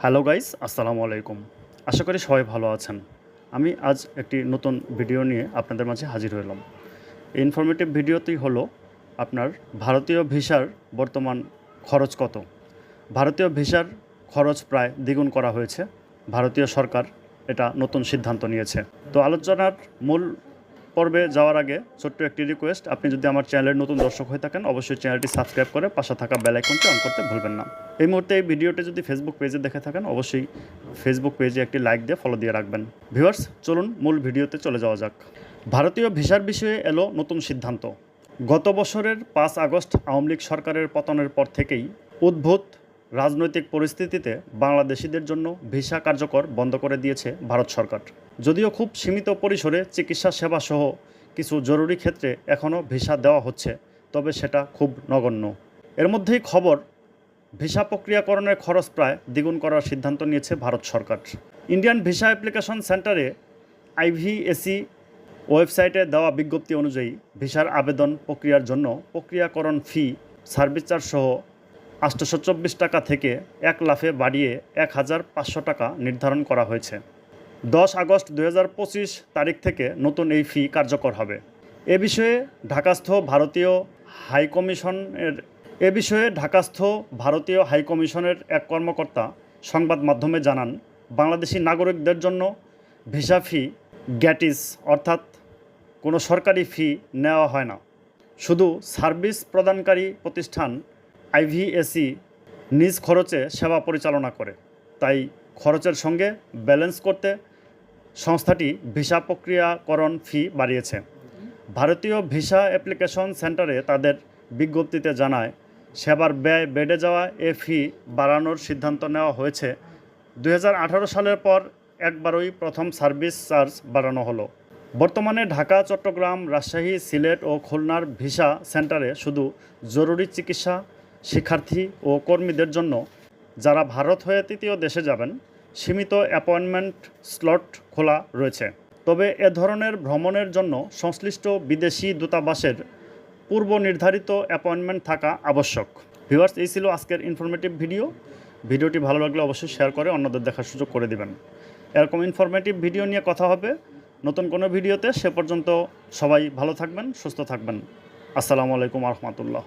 Hello guys, আসসালামু আলাইকুম। আশা করি সবাই ভালো আছেন। আমি আজ একটি নতুন ভিডিও নিয়ে আপনাদের মাঝে হাজির হলাম। এই ইনফরমেটিভ ভিডিওটি হলো আপনার ভারতীয় ভিসার বর্তমান খরচ কত। ভারতীয় ভিসার খরচ প্রায় দ্বিগুণ করা হয়েছে। ভারতীয় সরকার এটা নতুন সিদ্ধান্ত নিয়েছে। তো আলোচনার মূল পর্বে যাওয়ার আগে ছোট্ট একটি রিকোয়েস্ট, আপনি যদি আমার চ্যানেলের নতুন দর্শক হয়ে থাকেন অবশ্যই চ্যানেলটি সাবস্ক্রাইব করে পাশে থাকা বেল আইকনটি অন করতে ভুলবেন না। এই মুহূর্তে এই ভিডিওটি যদি ফেসবুক পেজে দেখে থাকেন অবশ্যই ফেসবুক পেজে একটি লাইক দিয়ে ফলো দিয়ে রাখবেন। ভিউয়ার্স, চলুন মূল ভিডিওতে চলে যাওয়া যাক। ভারতীয় ভিসার বিষয়ে এলো নতুন সিদ্ধান্ত। গত বছরের 5 আগস্ট আওয়ামী লীগ সরকারের পতনের পর থেকেই উদ্ভূত রাজনৈতিক পরিস্থিতিতে বাংলাদেশিদের জন্য ভিসা কার্যকর বন্ধ করে দিয়েছে ভারত সরকার। যদিও খুব সীমিত পরিসরে চিকিৎসা সেবা সহ কিছু জরুরি ক্ষেত্রে এখনও ভিসা দেওয়া হচ্ছে, তবে সেটা খুব নগণ্য। এর মধ্যেই খবর, ভিসা প্রক্রিয়াকরণের খরচ প্রায় দ্বিগুণ করার সিদ্ধান্ত নিয়েছে ভারত সরকার। ইন্ডিয়ান ভিসা অ্যাপ্লিকেশন সেন্টারে IVAC ওয়েবসাইটে দেওয়া বিজ্ঞপ্তি অনুযায়ী ভিসার আবেদন প্রক্রিয়ার জন্য প্রক্রিয়াকরণ ফি, সার্ভিস চার্জ সহ 824 টাকা থেকে 1 লাফে বাড়িয়ে 1500 টাকা নির্ধারণ করা হয়েছে। 10 আগস্ট 2025 তারিখ থেকে নতুন এই ফি কার্যকর হবে। এ বিষয়ে ঢাকাস্থ ভারতীয় হাইকমিশনের এক কর্মকর্তা সংবাদ মাধ্যমে জানান, বাংলাদেশি নাগরিকদের জন্য ভিসা ফি গ্যাটিস অর্থাৎ কোনো সরকারি ফি নেওয়া হয় না। শুধু সার্ভিস প্রদানকারী প্রতিষ্ঠান IVAC নিজ খরচে সেবা পরিচালনা করে। তাই খরচের সঙ্গে ব্যালেন্স করতে সংস্থাটি ভিসা প্রক্রিয়াকরণ ফি বাড়িয়েছে। ভারতীয় ভিসা অ্যাপ্লিকেশন সেন্টারে তাদের বিজ্ঞপ্তিতে জানায়, সেবার ব্যয় বেড়ে যাওয়া এ ফি বাড়ানোর সিদ্ধান্ত নেওয়া হয়েছে। 2018 সালের পর একবারই প্রথম সার্ভিস চার্জ বাড়ানো হলো। বর্তমানে ঢাকা, চট্টগ্রাম, রাজশাহী, সিলেট ও খুলনার ভিসা সেন্টারে শুধু জরুরি চিকিৎসা, শিক্ষার্থী ও কর্মীদের জন্য, যারা ভারত হয়ে তৃতীয় দেশে যাবেন, সীমিত অ্যাপয়েন্টমেন্ট স্লট খোলা রয়েছে। তবে এ ধরনের ভ্রমণের জন্য সংশ্লিষ্ট বিদেশি দূতাবাসের পূর্ব নির্ধারিত অ্যাপয়েন্টমেন্ট থাকা আবশ্যক। ভিউয়ার্স, এই ছিল আজকের ইনফরমেটিভ ভিডিওটি ভালো লাগলে অবশ্যই শেয়ার করে অন্যদের দেখার সুযোগ করে দিবেন। এরকম ইনফরমেটিভ ভিডিও নিয়ে কথা হবে নতুন কোনো ভিডিওতে। সে পর্যন্ত সবাই ভালো থাকবেন, সুস্থ থাকবেন। আসসালামু আলাইকুম রহমতুল্লাহ।